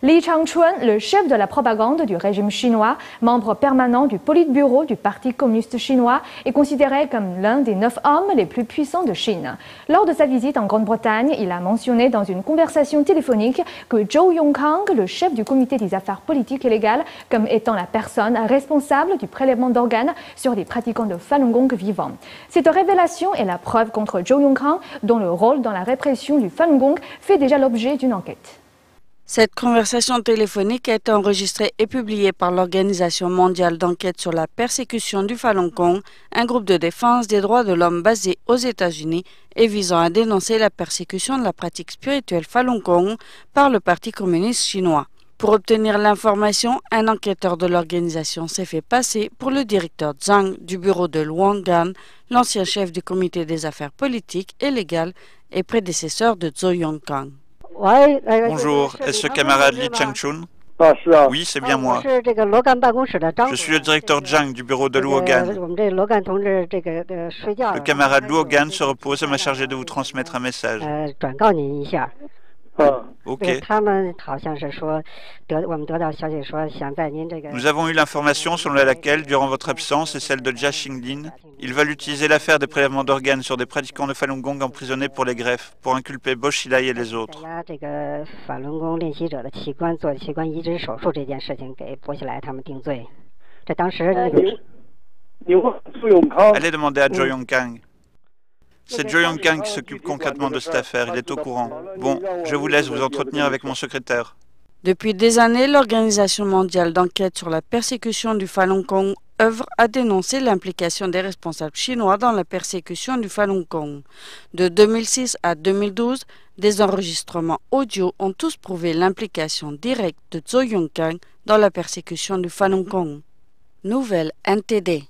Li Changchun, le chef de la propagande du régime chinois, membre permanent du Politburo du Parti communiste chinois, est considéré comme l'un des 9 hommes les plus puissants de Chine. Lors de sa visite en Grande-Bretagne, il a mentionné dans une conversation téléphonique que Zhou Yongkang, le chef du comité des affaires politiques et légales, comme étant la personne responsable du prélèvement d'organes sur des pratiquants de Falun Gong vivants. Cette révélation est la preuve contre Zhou Yongkang, dont le rôle dans la répression du Falun Gong fait déjà l'objet d'une enquête. Cette conversation téléphonique a été enregistrée et publiée par l'Organisation mondiale d'enquête sur la persécution du Falun Gong, un groupe de défense des droits de l'homme basé aux États-Unis et visant à dénoncer la persécution de la pratique spirituelle Falun Gong par le Parti communiste chinois. Pour obtenir l'information, un enquêteur de l'organisation s'est fait passer pour le directeur Zhang du bureau de Luogan, l'ancien chef du comité des affaires politiques et légales et prédécesseur de Zhou Yongkang. Bonjour, est-ce le camarade Li Changchun? Oui, c'est bien moi. Je suis le directeur Zhang du bureau de Luogan. Le camarade Luogan se repose et m'a chargé de vous transmettre un message. Ok. Nous avons eu l'information selon laquelle, durant votre absence et celle de Jia Xinglin, ils veulent utiliser l'affaire des prélèvements d'organes sur des pratiquants de Falun Gong emprisonnés pour les greffes, pour inculper Bo Xilai et les autres. Allez demander à Zhou Yongkang. C'est Zhou Yongkang qui s'occupe concrètement de cette affaire, il est au courant. Bon, je vous laisse vous entretenir avec mon secrétaire. Depuis des années, l'Organisation mondiale d'enquête sur la persécution du Falun Gong œuvre à dénoncer l'implication des responsables chinois dans la persécution du Falun Gong. De 2006 à 2012, des enregistrements audio ont tous prouvé l'implication directe de Zhou Yongkang dans la persécution du Falun Gong. Nouvelle NTD.